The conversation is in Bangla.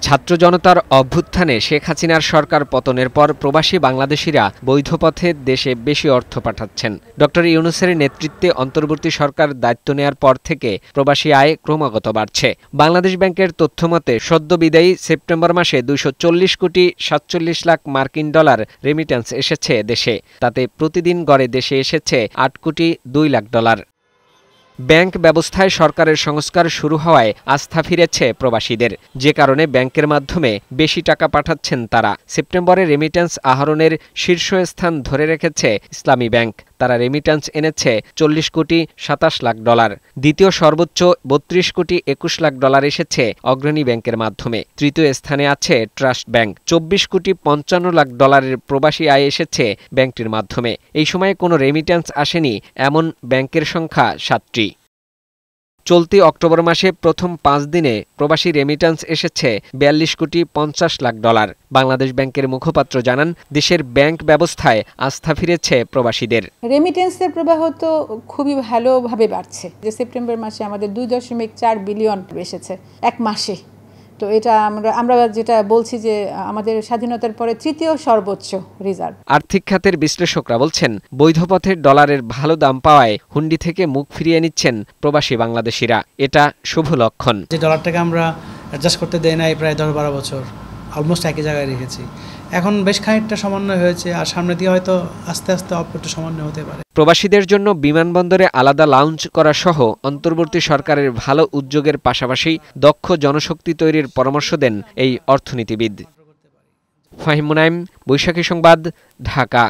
ছাত্র জনতার অভ্যুত্থানে শেখ হাসিনার সরকার পতনের পর প্রবাসী বাংলাদেশিরা বৈধ পথে দেশে বেশি অর্থ পাঠাচ্ছেন। ডক্টর ইউনূসের নেতৃত্বে অন্তর্বর্তী সরকার দায়িত্ব নেয়ার পর থেকে প্রবাসী আয় ক্রমাগত বাড়ছে। বাংলাদেশ ব্যাংকের তথ্যমতে সদ্য বিদায়ী সেপ্টেম্বর মাসে 240 কোটি 47 লাখ মার্কিন ডলার রেমিট্যান্স এসেছে দেশে। তাতে প্রতিদিন গড়ে দেশে এসেছে 8 কোটি 2 লাখ ডলার। ব্যাংক ব্যবস্থায় সরকারের সংস্কার শুরু হওয়ায় আস্থা ফিরেছে প্রবাসীদের, যে কারণে ব্যাংকের মাধ্যমে বেশি টাকা পাঠাচ্ছেন তারা। সেপ্টেম্বরে রেমিট্যান্স আহরণের শীর্ষস্থান ধরে রেখেছে ইসলামী ব্যাংক। তারা রেমিট্যান্স এনেছে 40 কোটি 27 লাখ ডলার। দ্বিতীয় সর্বোচ্চ 32 কোটি 21 লাখ ডলার এসেছে অগ্রণী ব্যাংকের মাধ্যমে। তৃতীয় স্থানে আছে ট্রাস্ট ব্যাংক। 24 কোটি 55 লাখ ডলারের প্রবাসী আয় এসেছে ব্যাংকটির মাধ্যমে। এই সময়ে কোনো রেমিট্যান্স আসেনি এমন ব্যাংকের সংখ্যা 7টি। চলতি অক্টোবর মাসে প্রথম 5 দিনে প্রবাসী রেমিট্যান্স এসেছে 42 কোটি 50 লাখ ডলার। বাংলাদেশ ব্যাংকের মুখপাত্র জানান, দেশের ব্যাংক ব্যবস্থায় আস্থা ফিরেছে প্রবাসীদের। রেমিটেন্সের প্রবাহ তো খুবই ভালোভাবে বাড়ছে। যে সেপ্টেম্বর মাসে আমাদের 2.4 বিলিয়ন এসেছে এক মাসে। তো এটা আমরা যেটা বলছি যে আমাদের স্বাধীনতার পরে তৃতীয় সর্বোচ্চ রিজার্ভ। আর্থিক খাতের বিশ্লেষকরা বলছেন, বৈধ পথে ডলারের ভালো দাম পাওয়ায় হুন্ডি থেকে মুখ ফিরিয়ে নিচ্ছেন প্রবাসী বাংলাদেশিরা। এটা শুভ লক্ষণ। যে ডলারটাকে আমরা অ্যাডজাস্ট করতে দেই নাই প্রায় 10-12 বছর, অলমোস্ট একই জায়গায় রেখেছি। এখন বেশ খানিকটা সমন্বয় হয়েছে, আর সামনে দিয়ে হয়তো আস্তে আস্তে একটু সমন্বয় হতে পারে। প্রবাসীদের জন্য বিমানবন্দরে আলাদা লাউঞ্জ করা সহ অন্তর্বর্তী সরকারের ভালো উদ্যোগের পাশাপাশি দক্ষ জনশক্তি তৈরির পরামর্শ দেন এই অর্থনীতিবিদ। ফাহিম মুনাইম, বৈশাখী সংবাদ, ঢাকা।